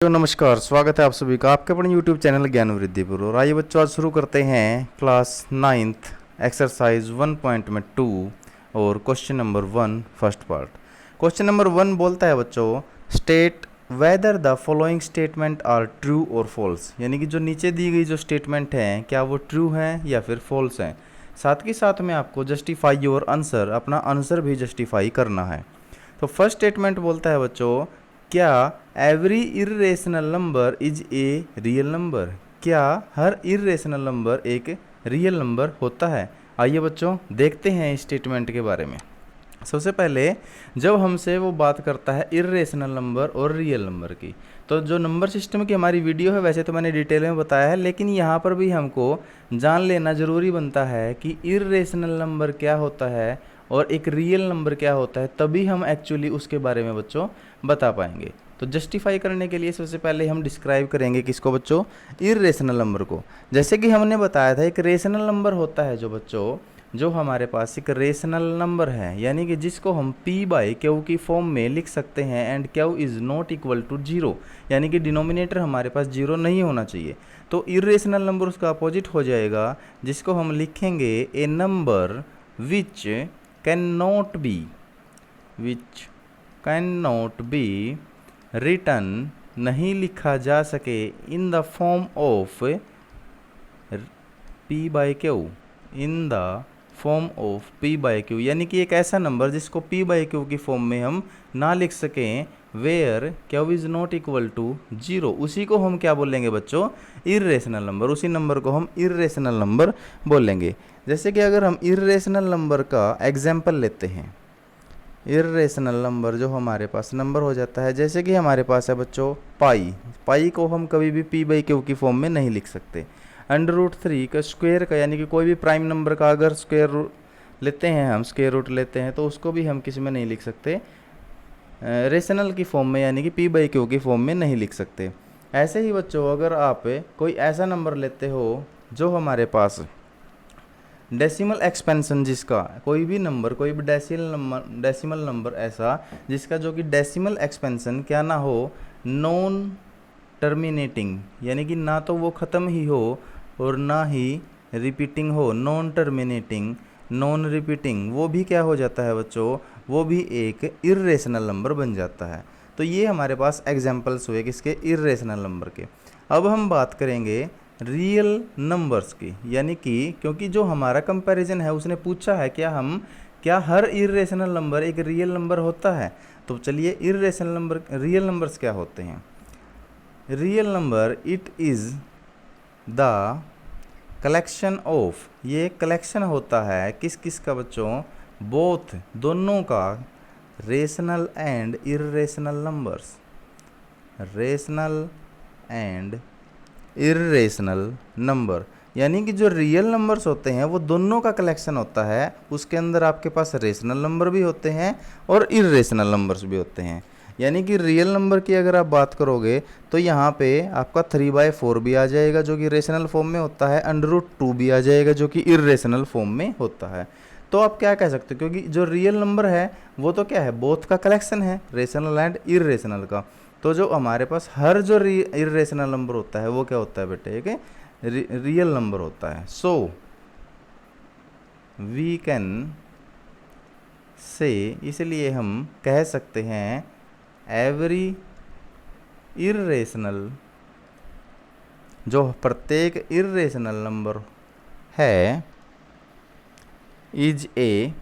तो नमस्कार, स्वागत है आप सभी का आपके अपने YouTube चैनल ज्ञान वृद्धि पर। और आइए बच्चों, आज शुरू करते हैं क्लास 9th एक्सरसाइज 1.2 और question number 1 first part. Question number 1 बोलता है बच्चों, state whether the following statement are true और फॉल्स। यानी कि जो नीचे दी गई जो स्टेटमेंट हैं क्या वो ट्रू हैं या फिर फॉल्स हैं। साथ के साथ में आपको जस्टिफाई योर आंसर, अपना आंसर भी जस्टिफाई करना है। तो फर्स्ट स्टेटमेंट बोलता है बच्चों, क्या every irrational number is a real number. क्या हर इर्रेशनल नंबर एक रियल नंबर होता है। आइए बच्चों देखते हैं इस स्टेटमेंट के बारे में। सबसे पहले जब हमसे वो बात करता है इर्रेशनल नंबर और रियल नंबर की, तो जो नंबर सिस्टम की हमारी वीडियो है वैसे तो मैंने डिटेल में बताया है, लेकिन यहाँ पर भी हमको जान लेना ज़रूरी बनता है कि इर्रेशनल नंबर क्या होता है और एक रियल नंबर क्या होता है, तभी हम एक्चुअली उसके बारे में बच्चों बता पाएंगे। तो जस्टिफाई करने के लिए सबसे पहले हम डिस्क्राइब करेंगे किसको बच्चों, इर्रेशनल नंबर को। जैसे कि हमने बताया था एक रेशनल नंबर होता है जो बच्चों, जो हमारे पास एक रेशनल नंबर है, यानी कि जिसको हम p बाई क्यू की फॉर्म में लिख सकते हैं and q is not equal to zero, यानी कि डिनोमिनेटर हमारे पास जीरो नहीं होना चाहिए। तो इर्रेशनल नंबर उसका अपोजिट हो जाएगा, जिसको हम लिखेंगे a number which can not be written, नहीं लिखा जा सके in the form of p by Q, in the form of p by Q, यानी कि एक ऐसा नंबर जिसको p बाई क्यू की फॉर्म में हम ना लिख सकें, where Q is not equal to zero, उसी को हम क्या बोलेंगे बच्चों, इर्रेशनल नंबर। उसी नंबर को हम इर्रेशनल नंबर बोलेंगे। जैसे कि अगर हम इर्रेशनल नंबर का एग्जाम्पल लेते हैं, इर्रेशनल नंबर जो हमारे पास नंबर हो जाता है, जैसे कि हमारे पास है बच्चों पाई को हम कभी भी p बाई क्यू की फॉर्म में नहीं लिख सकते। √3 का स्क्वायर का, यानी कि कोई भी प्राइम नंबर का अगर स्क्वायर रूट लेते हैं, हम स्क्वायर रूट लेते हैं, तो उसको भी हम किसी में नहीं लिख सकते रेशनल की फॉर्म में, यानी कि p बाई क्यू की फॉर्म में नहीं लिख सकते। ऐसे ही बच्चों अगर आप कोई ऐसा नंबर लेते हो जो हमारे पास डेसिमल एक्सपेंशन, जिसका कोई भी डेसिमल नंबर ऐसा जिसका जो कि डेसिमल एक्सपेंशन क्या ना हो, नॉन टर्मिनेटिंग, यानी कि ना तो वो ख़त्म ही हो और ना ही रिपीटिंग हो, नॉन टर्मिनेटिंग नॉन रिपीटिंग, वो भी क्या हो जाता है बच्चों, वो भी एक इर्रेशनल नंबर बन जाता है। तो ये हमारे पास एग्जाम्पल्स हुए किसके, इर्रेशनल नंबर के। अब हम बात करेंगे रियल नंबर्स की, यानी कि क्योंकि जो हमारा कंपैरिजन है उसने पूछा है क्या हर इर्रेशनल नंबर एक रियल नंबर होता है। तो चलिए रियल नंबर्स क्या होते हैं। Real number it is the collection of, ये कलेक्शन होता है किस किस का बच्चों, बोथ दोनों का, rational and irrational numbers, rational and irrational number, यानी कि जो रियल नंबर्स होते हैं वो दोनों का कलेक्शन होता है। उसके अंदर आपके पास रेशनल नंबर भी होते हैं और इर्रेशनल नंबर्स भी होते हैं। यानी कि रियल नंबर की अगर आप बात करोगे तो यहाँ पे आपका 3/4 भी आ जाएगा जो कि रेशनल फॉर्म में होता है, √2 भी आ जाएगा जो कि इर्रेशनल फॉर्म में होता है। तो आप क्या कह सकते हो, क्योंकि जो रियल नंबर है वो तो क्या है, बोथ का कलेक्शन है, रेशनल एंड इर्रेशनल का। तो जो हमारे पास हर जो इर्रेशनल नंबर होता है वो क्या होता है बेटे, एक रियल नंबर होता है। सो वी कैन से, इसलिए हम कह सकते हैं एवरी इर्रेशनल, जो प्रत्येक इर्रेशनल नंबर है, इज ए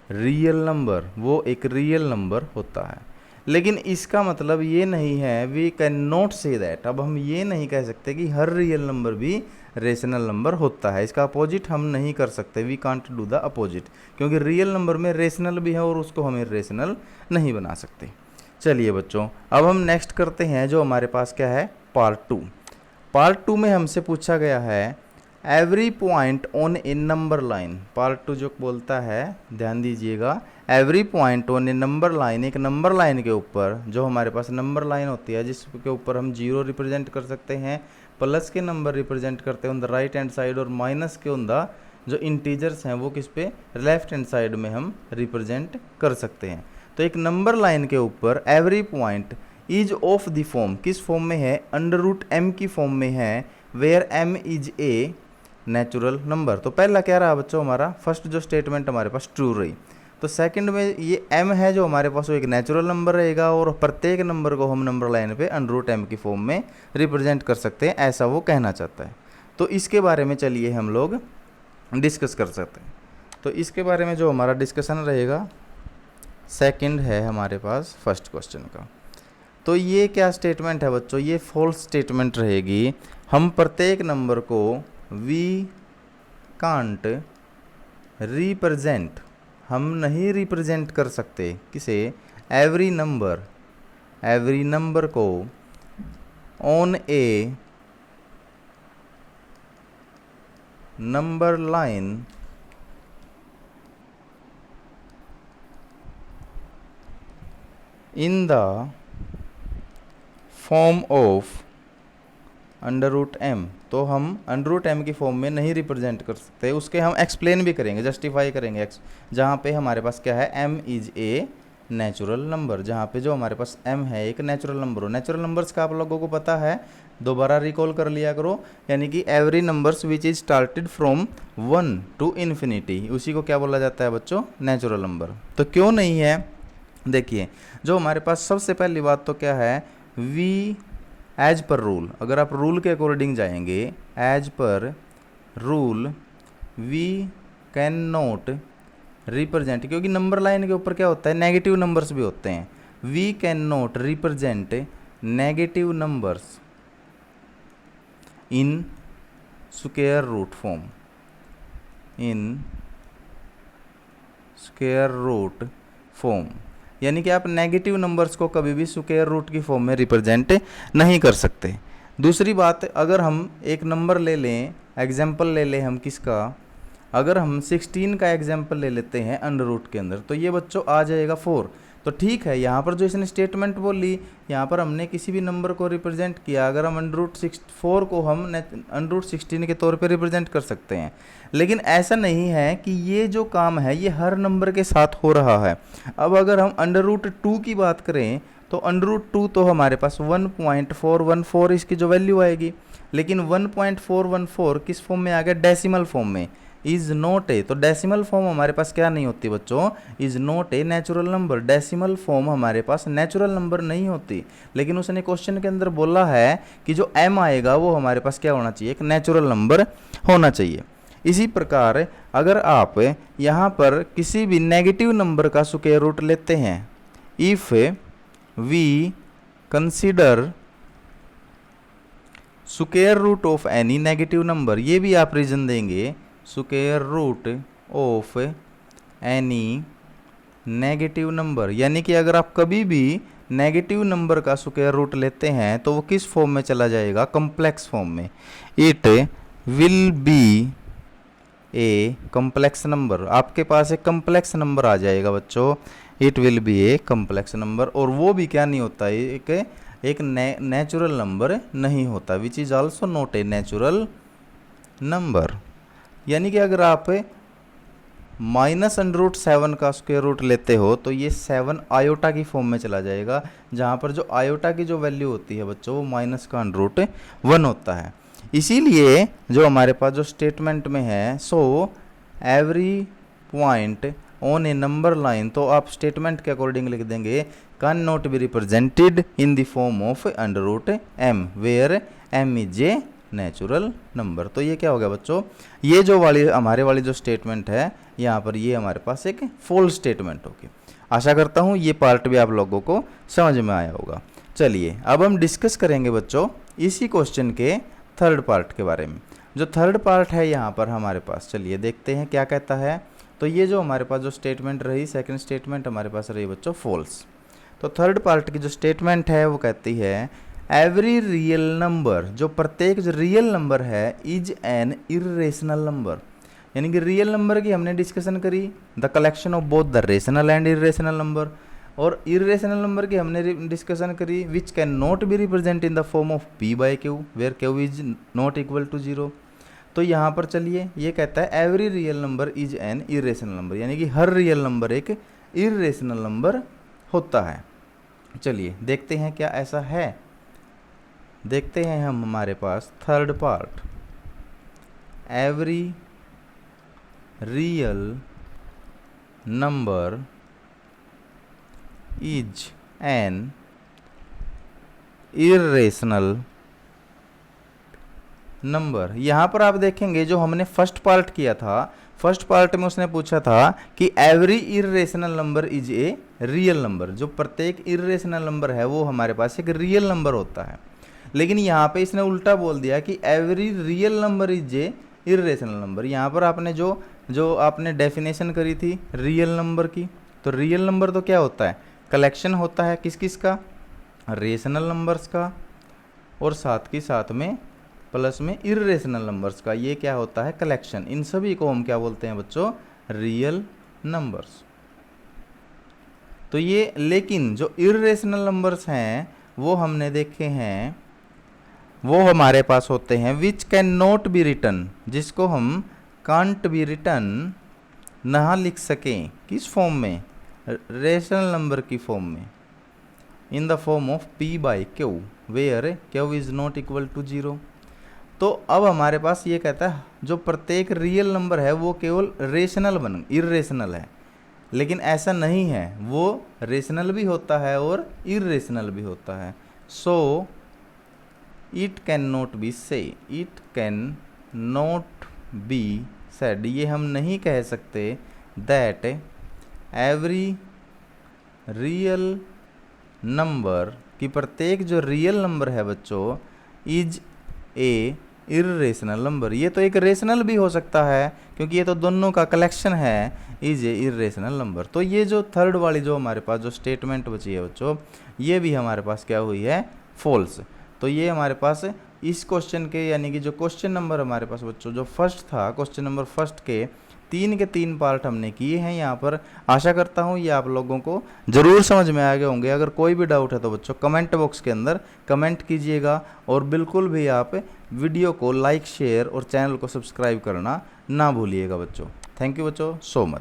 रियल नंबर, वो एक रियल नंबर होता है। लेकिन इसका मतलब ये नहीं है, we can not say that, अब हम ये नहीं कह सकते कि हर रियल नंबर भी रेशनल नंबर होता है। इसका अपोजिट हम नहीं कर सकते, we can't do the opposite, क्योंकि रियल नंबर में रेशनल भी है और उसको हमें रेशनल नहीं बना सकते। चलिए बच्चों, अब हम नेक्स्ट करते हैं जो हमारे पास क्या है, पार्ट 2। पार्ट 2 में हमसे पूछा गया है every point on a number line. Part 2 जो बोलता है, ध्यान दीजिएगा, every point on a number line, एक नंबर लाइन के ऊपर, जो हमारे पास नंबर लाइन होती है जिसके ऊपर हम 0 रिप्रेजेंट कर सकते हैं, प्लस के नंबर रिप्रेजेंट करते हैं on the right hand side, और माइनस के ऑन द जो इंटीजर्स हैं वो किस पे, लेफ्ट हैंड साइड में हम रिप्रेजेंट कर सकते हैं। तो एक नंबर लाइन के ऊपर every point, is of the form, किस फॉर्म में है, अंडर रूट एम की फॉर्म में है, where M is a natural number. तो पहला क्या रहा बच्चों हमारा, फर्स्ट जो स्टेटमेंट हमारे पास ट्रू रही। तो सेकंड में ये m है जो हमारे पास वो एक नेचुरल नंबर रहेगा और प्रत्येक नंबर को हम नंबर लाइन पे अंडर रूट एम की फॉर्म में रिप्रेजेंट कर सकते हैं, ऐसा वो कहना चाहता है। तो इसके बारे में चलिए हम लोग डिस्कस कर सकते हैं। तो इसके बारे में जो हमारा डिस्कशन रहेगा सेकंड है हमारे पास फर्स्ट क्वेश्चन का। तो ये क्या स्टेटमेंट है बच्चों, ये फॉल्स स्टेटमेंट रहेगी। हम प्रत्येक नंबर को वी कांट रिप्रेजेंट, हम नहीं रिप्रेजेंट कर सकते किसे, एवरी नंबर को on a number line in the form of under root M. तो हम अंडर रूट एम की फॉर्म में नहीं रिप्रेजेंट कर सकते, उसके हम एक्सप्लेन भी करेंगे, जस्टिफाई करेंगे जहाँ पे हमारे पास क्या है, m is a natural number, जहाँ पे जो हमारे पास m है एक नेचुरल नंबर हो। नेचुरल नंबर्स का आप लोगों को पता है, दोबारा रिकॉल कर लिया करो, यानी कि every numbers which is started from 1 to infinity, उसी को क्या बोला जाता है बच्चों, नेचुरल नंबर। तो क्यों नहीं है, देखिए जो हमारे पास सबसे पहली बात तो क्या है, वी एज पर रूल, अगर आप रूल के अकॉर्डिंग जाएंगे, as per rule we can not represent, क्योंकि नंबर लाइन के ऊपर क्या होता है, नेगेटिव नंबर्स भी होते हैं, we can not represent negative numbers in square root form, in square root form, यानी कि आप नेगेटिव नंबर्स को कभी भी स्क्वायर रूट की फॉर्म में रिप्रेजेंट नहीं कर सकते। दूसरी बात, अगर हम एक नंबर ले लें, एग्जाम्पल ले लें हम किसका, अगर हम 16 का एग्जाम्पल ले लेते हैं अंडर रूट के अंदर, तो ये बच्चों आ जाएगा 4। तो ठीक है, यहाँ पर जो इसने स्टेटमेंट बोली, यहाँ पर हमने किसी भी नंबर को रिप्रेजेंट किया, अगर हम अंडर रूट 4 को हम अंडर रूट 16 के तौर पे रिप्रेजेंट कर सकते हैं, लेकिन ऐसा नहीं है कि ये जो काम है ये हर नंबर के साथ हो रहा है। अब अगर हम अंडर रूट 2 की बात करें, तो अंडर रूट 2 तो हमारे पास 1.414 इसकी जो वैल्यू आएगी, लेकिन 1.414 किस फॉर्म में आ गया, डेसिमल फॉर्म में, इज नॉट ए। तो डेसिमल फॉर्म हमारे पास क्या नहीं होती बच्चों, is not a natural number, decimal form हमारे पास नेचुरल नंबर नहीं होती। लेकिन उसने क्वेश्चन के अंदर बोला है कि जो m आएगा वो हमारे पास क्या होना चाहिए, एक नेचुरल नंबर होना चाहिए। इसी प्रकार अगर आप यहाँ पर किसी भी नेगेटिव नंबर का स्क्वायर रूट लेते हैं, if we consider square root of any negative number, ये भी आप रीजन देंगे, square root of any negative number, यानी कि अगर आप कभी भी नेगेटिव नंबर का स्क्वायर रूट लेते हैं तो वो किस फॉर्म में चला जाएगा, कॉम्प्लेक्स फॉर्म में। It will be a complex number, आपके पास एक कॉम्प्लेक्स नंबर आ जाएगा बच्चों, it will be a complex number, और वो भी क्या नहीं होता, एक नेचुरल नंबर नहीं होता, which is also not a natural number. यानी कि अगर आप -√7 का स्क्वायर रूट लेते हो तो ये 7 आयोटा की फॉर्म में चला जाएगा, जहाँ पर जो आयोटा की जो वैल्यू होती है बच्चों वो माइनस का √1 होता है। इसीलिए जो हमारे पास जो स्टेटमेंट में है, so every point on a number line, तो आप स्टेटमेंट के अकॉर्डिंग लिख देंगे, can not be represented in the form of √m where m is a natural number. तो ये क्या हो गया बच्चों, ये जो हमारे वाली जो स्टेटमेंट है यहाँ पर, ये हमारे पास एक फॉल्स स्टेटमेंट होगी। आशा करता हूँ ये पार्ट भी आप लोगों को समझ में आया होगा। चलिए अब हम डिस्कस करेंगे बच्चों इसी क्वेश्चन के थर्ड पार्ट के बारे में। जो थर्ड पार्ट है यहाँ पर हमारे पास, चलिए देखते हैं क्या कहता है। तो ये जो हमारे पास जो स्टेटमेंट रही, सेकंड स्टेटमेंट हमारे पास रही बच्चों फॉल्स। तो थर्ड पार्ट की जो स्टेटमेंट है वो कहती है, एवरी रियल नंबर, जो प्रत्येक जो रियल नंबर है, इज एन इर्रेशनल नंबर, यानी कि रियल नंबर की हमने डिस्कशन करी, the collection of both the rational and irrational number, और इर्रेशनल नंबर की हमने डिस्कशन करी, which can not be represent in the form of p/q where q is not equal to 0। तो यहाँ पर चलिए ये कहता है every real number is an irrational number, यानी कि हर रियल नंबर एक इर्रेशनल नंबर होता है। चलिए देखते हैं क्या ऐसा है। देखते हैं हम हमारे पास third part, every real number is an irrational number. यहाँ पर आप देखेंगे जो हमने फर्स्ट पार्ट किया था, फर्स्ट पार्ट में उसने पूछा था कि every irrational number is a real number. जो प्रत्येक इर्रेशनल नंबर है वो हमारे पास एक रियल नंबर होता है। लेकिन यहाँ पे इसने उल्टा बोल दिया कि every real number is a irrational number. यहाँ पर आपने जो आपने डेफिनेशन करी थी रियल नंबर की, तो रियल नंबर तो क्या होता है, कलेक्शन होता है किस किस का, रेशनल नंबर्स का, और साथ के साथ में प्लस में इर्रेशनल नंबर्स का। ये क्या होता है, कलेक्शन। इन सभी को हम क्या बोलते हैं बच्चों, रियल नंबर्स। तो ये लेकिन जो इर्रेशनल नंबर्स हैं वो हमने देखे हैं, वो हमारे पास होते हैं which can not be written, जिसको हम कांट बी रिटन ना लिख सकें, किस फॉर्म में, रेशनल नंबर की फॉर्म में, in the form of p by q where Q is not equal to 0। तो अब हमारे पास ये कहता है जो प्रत्येक रियल नंबर है वो केवल रेशनल बन इर्रेशनल है, लेकिन ऐसा नहीं है, वो रेशनल भी होता है और इर्रेशनल भी होता है। So it can not be say, it can not be said, ये हम नहीं कह सकते दैट एवरी रियल नंबर, कि प्रत्येक जो रियल नंबर है बच्चों, इज ए इर्रेशनल नंबर। ये तो एक रेशनल भी हो सकता है क्योंकि ये तो दोनों का कलेक्शन है, इज ए इर्रेशनल नंबर। तो ये जो थर्ड वाली जो हमारे पास जो स्टेटमेंट बची है बच्चों, ये भी हमारे पास क्या हुई है, फॉल्स। तो ये हमारे पास इस क्वेश्चन के, यानी कि जो क्वेश्चन नंबर हमारे पास बच्चों जो फर्स्ट था, क्वेश्चन नंबर फर्स्ट के 3 के 3 पार्ट हमने किए हैं यहाँ पर। आशा करता हूँ ये आप लोगों को ज़रूर समझ में आ गए होंगे। अगर कोई भी डाउट है तो बच्चों कमेंट बॉक्स के अंदर कमेंट कीजिएगा, और बिल्कुल भी आप वीडियो को लाइक, शेयर और चैनल को सब्सक्राइब करना ना भूलिएगा बच्चों। थैंक यू बच्चों सो मच।